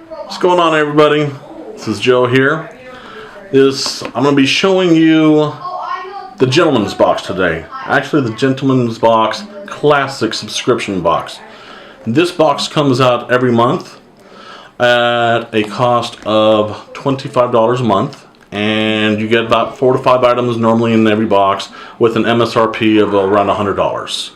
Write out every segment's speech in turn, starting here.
What's going on, everybody? This is Joe here. I'm going to be showing you the Gentleman's Box today. Actually, the Gentleman's Box Classic subscription box. This box comes out every month at a cost of $25 a month, and you get about 4 to 5 items normally in every box with an MSRP of around $100.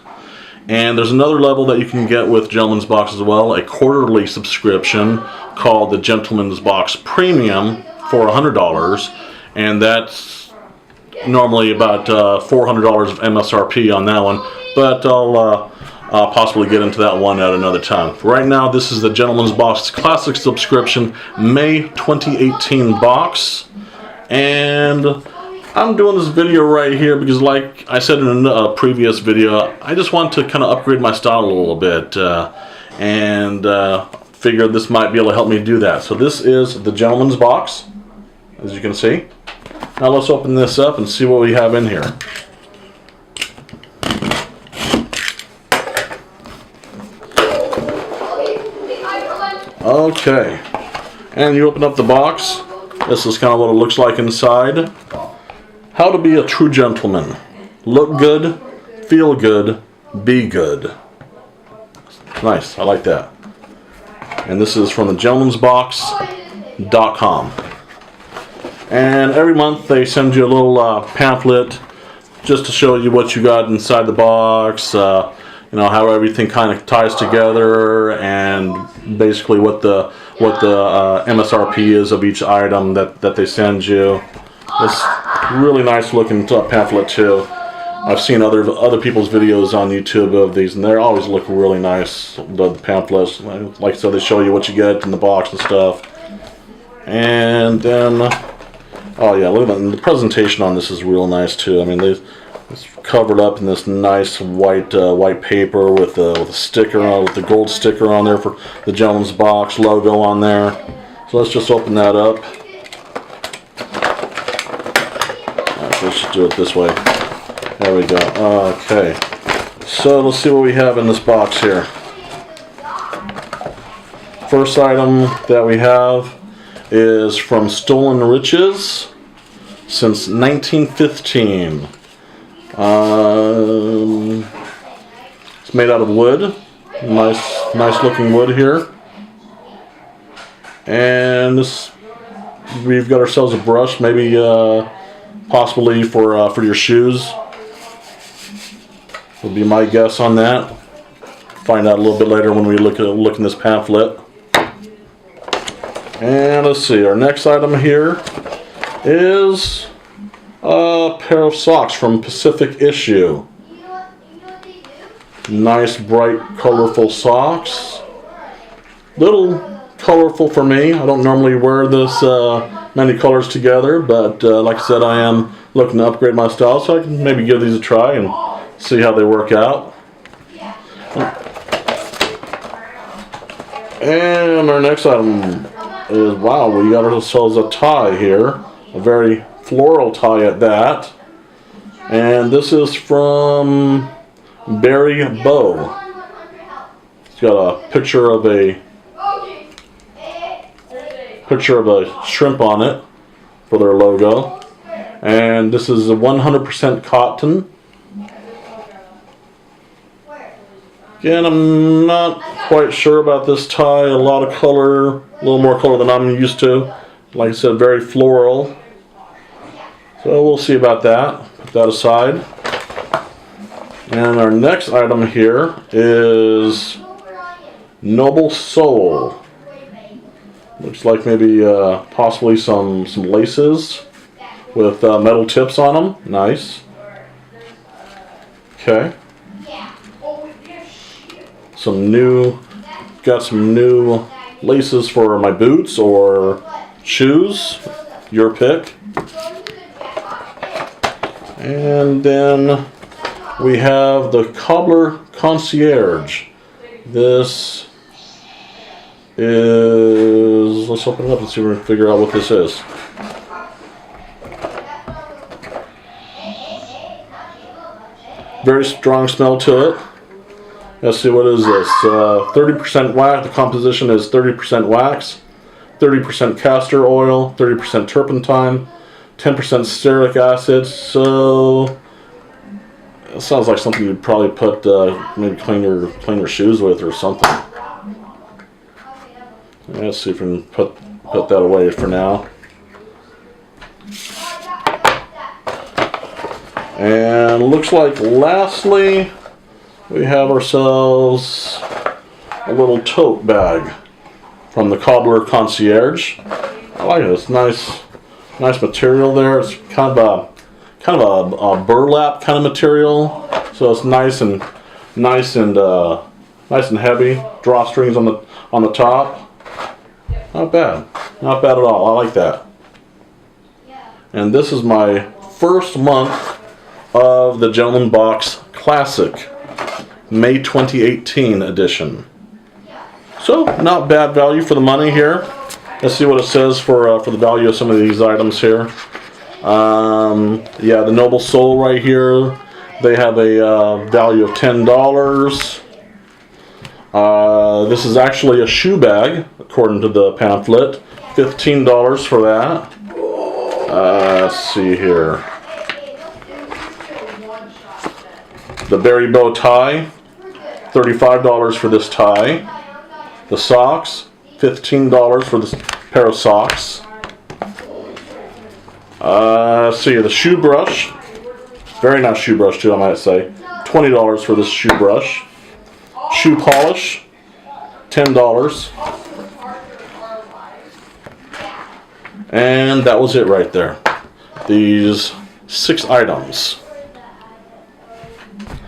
And there's another level that you can get with Gentleman's Box as well, a quarterly subscription called the Gentleman's Box Premium for $100, and that's normally about $400 of MSRP on that one, but I'll possibly get into that one at another time. Right now, this is the Gentleman's Box Classic Subscription May 2018 box, and I'm doing this video right here because, like I said in a previous video, I just want to kind of upgrade my style a little bit, and figured this might be able to help me do that. So this is the Gentleman's Box, as you can see. Now let's open this up and see what we have in here. Okay, and you open up the box. This is kind of what it looks like inside. How to be a true gentleman. Look good, feel good, be good. Nice, I like that. And this is from the gentleman'sbox.com. And every month they send you a little pamphlet just to show you what you got inside the box, you know, how everything kind of ties together, and basically what the MSRP is of each item that they send you. It's really nice looking pamphlet too. I've seen other people's videos on YouTube of these, and they always look really nice, the pamphlets. Like I said, they show you what you get in the box and stuff. And then, oh yeah, look at that. And the presentation on this is real nice too. I mean, it's covered up in this nice white paper with a sticker on, with the gold sticker on there for the Gentleman's Box logo on there. So let's just open that up. Let's just do it this way. There we go. Okay. So let's see what we have in this box here. First item that we have is from Stolen Riches since 1915. It's made out of wood. Nice looking wood here. And this, we've got ourselves a brush, maybe possibly for your shoes, would be my guess on that. Find out a little bit later when we look in this pamphlet. And let's see, our next item here is a pair of socks from Pacific Issue. Nice, bright, colorful socks. Little colorful for me. I don't normally wear this many colors together, but like I said, I am looking to upgrade my style, so I can maybe give these a try and see how they work out. And our next item is, wow, we got ourselves a tie here, a very floral tie at that, and this is from Barry Bow. It's got a picture of a shrimp on it for their logo, and this is a 100% cotton. Again, I'm not quite sure about this tie. A lot of color, a little more color than I'm used to. Like I said, very floral. So we'll see about that. Put that aside. And our next item here is Noble Soul. Looks like maybe possibly some laces with metal tips on them. Nice. Okay. Got some new laces for my boots or shoes. Your pick. And then we have the Cobbler Concierge. This is, let's open it up and see if we can figure out what this is. Very strong smell to it. Let's see, what is this? 30% wax. The composition is 30% wax. 30% castor oil, 30% turpentine, 10% stearic acid. So it sounds like something you'd probably put maybe clean your shoes with or something. Let's see if we can put that away for now. And looks like lastly we have ourselves a little tote bag from the Cobbler Concierge. I like it. It's nice material there. It's kind of a burlap kind of material, so it's nice and heavy. Drawstrings on the top. Not bad at all. I like that. And this is my first month of the Gentleman Box Classic May 2018 edition. So not bad value for the money here. Let's see what it says for the value of some of these items here. Yeah, the Noble Soul right here, they have a value of $10. This is actually a shoe bag, according to the pamphlet. $15 for that. Let's see here. The Berry Bow tie, $35 for this tie. The socks, $15 for this pair of socks. Let's see here, the shoe brush, very nice shoe brush too, I might say. $20 for this shoe brush. Shoe polish, $10. And that was it right there. These 6 items.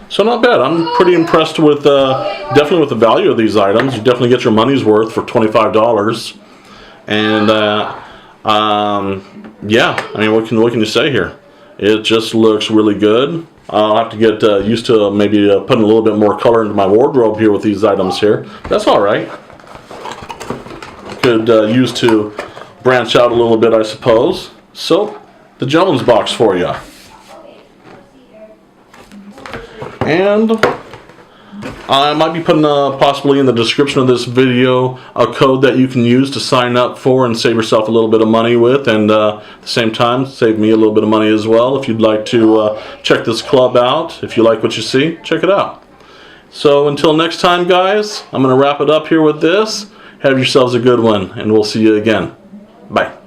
So not bad. I'm pretty impressed with definitely with the value of these items. You definitely get your money's worth for $25. And yeah, I mean, what can you say here? It just looks really good. I'll have to get used to maybe putting a little bit more color into my wardrobe here with these items here. That's all right. Could use to branch out a little bit, I suppose. So, the Gentleman's Box for you. And I might be putting possibly in the description of this video a code that you can use to sign up for and save yourself a little bit of money with, and at the same time save me a little bit of money as well. If you'd like to check this club out, if you like what you see, check it out. So until next time, guys, I'm going to wrap it up here with this. Have yourselves a good one, and we'll see you again. Bye.